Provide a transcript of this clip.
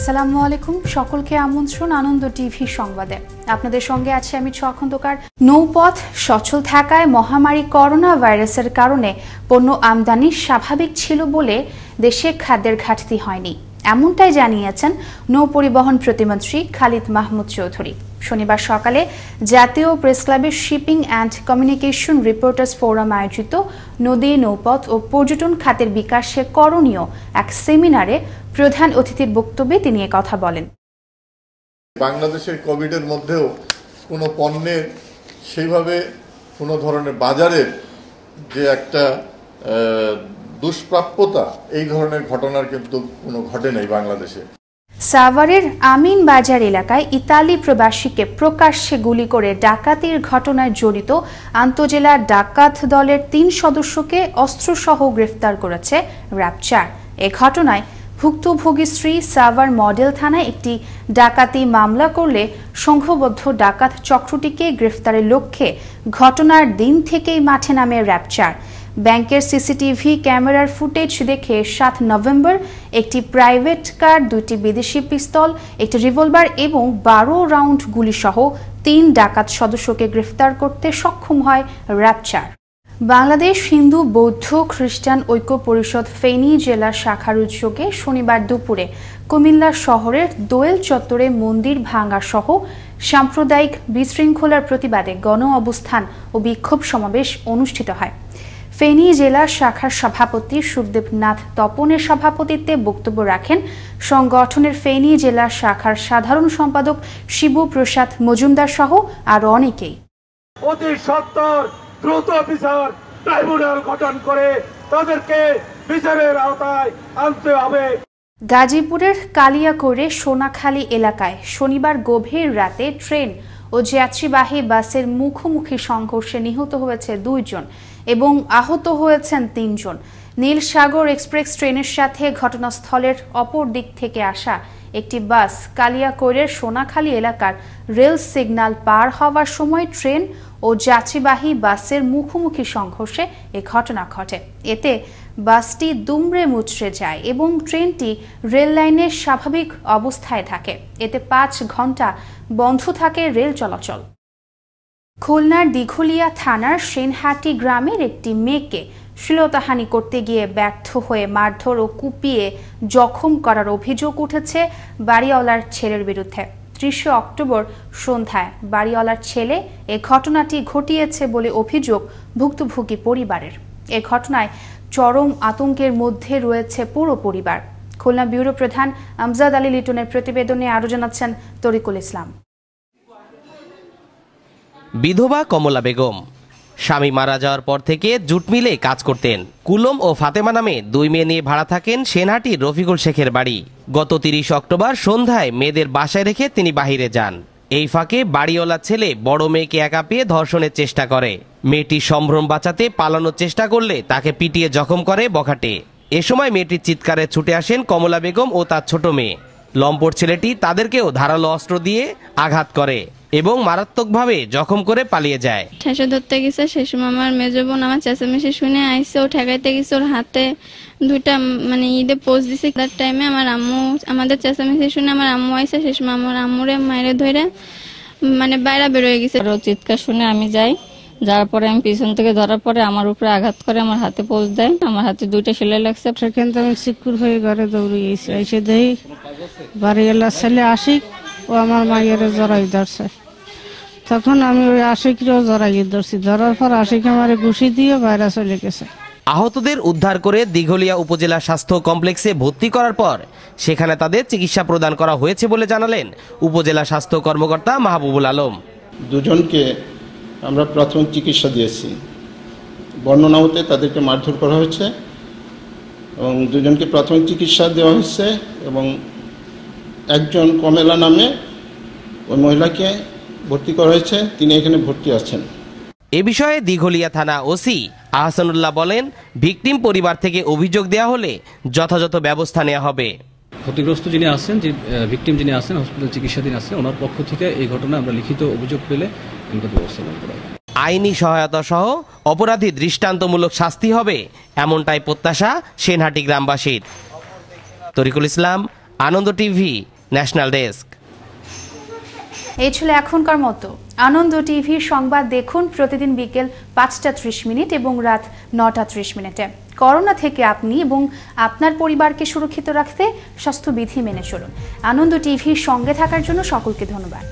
আসসালামু আলাইকুম, সকলকে আমন্ত্রণ আনন্দ টিভি সংবাদে। আপনাদের সঙ্গে আছি আমি খন্দকার। নৌপথ সচল থাকায় মহামারী করোনা ভাইরাসের কারণে পণ্য আমদানি স্বাভাবিক ছিল বলে দেশে খাদ্যের ঘাটতি হয়নি, এমনটাই জানিয়েছেন নৌ পরিবহন প্রতিমন্ত্রী খালিদ মাহমুদ চৌধুরী। শনিবার সকালে জাতীয় প্রেস ক্লাবের shipping and communication reporters forum আয়োজিত নদী, নৌপথ ও পর্যটন খাতের বিকাশে করণীয় এক সেমিনারে প্রধান অতিথির বক্তব্যে তিনি কথা বলেন। বাংলাদেশের কোভিডের মধ্যেও কোনো পণ্যের সেইভাবে কোনো ধরনের বাজারের যে একটা দুষ্প্রাপ্যতা, এই ধরনের ঘটনার কিন্তু কোনো ঘটে নাই বাংলাদেশে। সাভারের আমিন বাজার এলাকায় ইতালি প্রবাসীকে প্রকাশ্যে গুলি করে ডাকাতির ঘটনায় জড়িত আন্তজেলা ডাকাত দলের 3 সদস্যকে অস্ত্রসহ গ্রেফতার করেছে র্যাব-4। এ ঘটনায় ভুক্তভোগী স্ত্রী সাভার মডেল থানায় একটি ডাকাতি মামলা করলে সংঘবদ্ধ ডাকাত চক্রটিকে গ্রেফতারের লক্ষ্যে ঘটনার দিন থেকেই মাঠে নামে র্যাব-4। ব্যাংকের সিসিটিভি ক্যামেরার ফুটেজ দেখে 7 নভেম্বর একটি প্রাইভেট কার, 2টি বিদেশি পিস্তল, একটি রিভলভার এবং 12 রাউন্ড গুলিসহ 3 ডাকাত সদস্যকে গ্রেফতার করতে সক্ষম হয় র্যাব-4। বাংলাদেশ হিন্দু বৌদ্ধ খ্রিস্টান ঐক্য পরিষদ ফেনী জেলা শাখার উদ্যোগে শনিবার দুপুরে কুমিল্লা শহরের দোয়েল চত্বরে মন্দির ভাঙা সহ সাম্প্রদায়িক বিশৃঙ্খলার প্রতিবাদে গণ অবস্থান ও বিক্ষোভ সমাবেশ অনুষ্ঠিত হয়। ফেনী জেলা শাখার সভাপতি সুখদেব নাথ তপনের সভাপতিত্বে বক্তব্য রাখেন সংগঠনের ফেনী জেলা শাখার সাধারণ সম্পাদক শিবু প্রসাদ মজুমদার সহ আরো অনেকেই। অতি সত্বর দ্রুত বিচার ট্রাইব্যুনাল গঠন করে তাদেরকে বিচারের আওতায় আনতে হবে। গাজীপুরের কালিয়াকৈরে সোনাখালী এলাকায় শনিবার গভীর রাতে ট্রেন ও যাত্রীবাহী বাসের মুখোমুখি সংঘর্ষে নিহত হয়েছে 2 জন এবং আহত হয়েছেন 3 জন। নীলসাগর এক্সপ্রেস ট্রেনের সাথে ঘটনাস্থলের অপর দিক থেকে আসা একটি বাস কালিয়াকৈরের সোনাখালী এলাকার রেল সিগন্যাল পার হওয়ার সময় ট্রেন ও যাত্রীবাহী বাসের মুখোমুখি সংঘর্ষে এ ঘটনা ঘটে। এতে বাসটি দুমড়ে মুচড়ে যায় এবং ট্রেনটি রেল লাইনের স্বাভাবিক অবস্থায় থাকে। এতে 5 ঘন্টা বন্ধ থাকে রেল চলাচল। খুলনার দিঘলিয়া থানার সেনহাটি গ্রামের একটি মেয়েকে শ্লীলতাহানি করতে গিয়ে ব্যর্থ হয়ে মারধর ও কুপিয়ে জখম করার অভিযোগ উঠেছে বাড়িওয়ালার ছেলের বিরুদ্ধে। 30 অক্টোবর সন্ধ্যায় বাড়িওয়ালার ছেলে এ ঘটনাটি ঘটিয়েছে বলে অভিযোগ ভুক্তভোগী পরিবারের। এ ঘটনায় চরম আতঙ্কের মধ্যে রয়েছে পুরো পরিবার। খুলনা ব্যুরো প্রধান আমজাদ আলী লিটনের প্রতিবেদনে আরো জানাচ্ছেন তরিকুল ইসলাম। বিধবা কমলা বেগম স্বামী মারা যাওয়ার পর থেকে জুট মিলে কাজ করতেন। কুলম ও ফাতেমা নামে 2 মেয়ে নিয়ে ভাড়া থাকেন সেনহাটির রফিকুল শেখের বাড়ি। গত 30 অক্টোবর সন্ধ্যায় মেয়েদের বাসায় রেখে তিনি বাহিরে যান। এই ফাঁকে বাড়িওয়ালা ছেলে বড় মেয়েকে একা পেয়ে ধর্ষণের চেষ্টা করে। মেয়েটি সম্ভ্রম বাঁচাতে পালানোর চেষ্টা করলে তাকে পিটিয়ে জখম করে বখাটে। এ সময় মেয়েটির চিৎকারে ছুটে আসেন কমলা বেগম ও তার ছোট মেয়ে। লম্পট ছেলেটি তাদেরকেও ধারালো অস্ত্র দিয়ে আঘাত করে এবং মারাত্মকভাবে জখম করে পালিয়ে যায়। ঠেসে ধরতে গেছে, সেই সময় আমার মেজো বোন আমার চেঁচামেচি শুনে আইসে, ও ঠেকাইতে গেছে, ওর হাতে 2টা ঈদে পোস্ট দিছে। তার টাইমে আমার আম্মু আমাদের চেঁচামেচি শুনে আমার আম্মু আইসে, সেই সময় আমার আম্মুরে মায়েরে ধরে বাইরে বেরোয় গেছে। চিৎকার শুনে আমি যাই, যার পরে আমি পিছন থেকে ধরার পরে আমার উপরে আঘাত করে আমার হাতে পোস্ট দেয়। আমার হাতে 2টা সেলাই লাগছে। সেখান থেকে আমি সিকুর হয়ে ঘরে দৌড়ে গেছি। এসে দেখি বাড়িওয়ালার ছেলে আশিক ও আমার মায়ের জড়াই ধরছে। তখন আমি ওই আশিককেও জড়াইয়ে ধরছি। ধরার পর আশিক আমার ঘুষি দিয়ে বাইরে চলে গেছে। আহতদের উদ্ধার করে দিঘলিয়া উপজেলা স্বাস্থ্য কমপ্লেক্সে ভর্তি করার পর সেখানে তাদের চিকিৎসা প্রদান করা হয়েছে বলে জানালেন উপজেলা স্বাস্থ্য কর্মকর্তা মাহবুবুল আলম। 2 জনকে আমরা প্রাথমিক চিকিৎসা দিয়েছি। বর্ণনা হতে তাদেরকে মারধর করা হয়েছে এবং 2 জনকে প্রাথমিক চিকিৎসা দেওয়া হয়েছে এবং একজন কমেলা নামে ওই মহিলাকে ভর্তি করা হয়েছে, তিনি এখানে ভর্তি আছেন। এ বিষয়ে দিঘলিয়া থানা ওসি আহসানুল্লাহ বলেন, ভিকটিম পরিবার থেকে অভিযোগ দেওয়া হলে যথাযথ ব্যবস্থা নেওয়া হবে। ক্ষতিগ্রস্ত যিনি আছেন, যে ভিকটিম যিনি আছেন, হসপিটাল চিকিৎসাধীন আছেন, ওনার পক্ষ থেকে এই ঘটনা আমরা লিখিত অভিযোগ পেলে ব্যবস্থা গ্রহণ করা হবে। আইনি সহায়তা সহ অপরাধী দৃষ্টান্তমূলক শাস্তি হবে, এমনটাই প্রত্যাশা সেনহাটি গ্রামবাসীর। তরিকুল ইসলাম, আনন্দ টিভি, ন্যাশনাল ডেস্ক। এই ছিল এখনকার মতো। আনন্দ টিভির সংবাদ দেখুন প্রতিদিন বিকেল 5:30 এবং রাত 9:30। করোনা থেকে আপনি এবং আপনার পরিবারকে সুরক্ষিত রাখতে স্বাস্থ্যবিধি মেনে চলুন। আনন্দ টিভির সঙ্গে থাকার জন্য সকলকে ধন্যবাদ।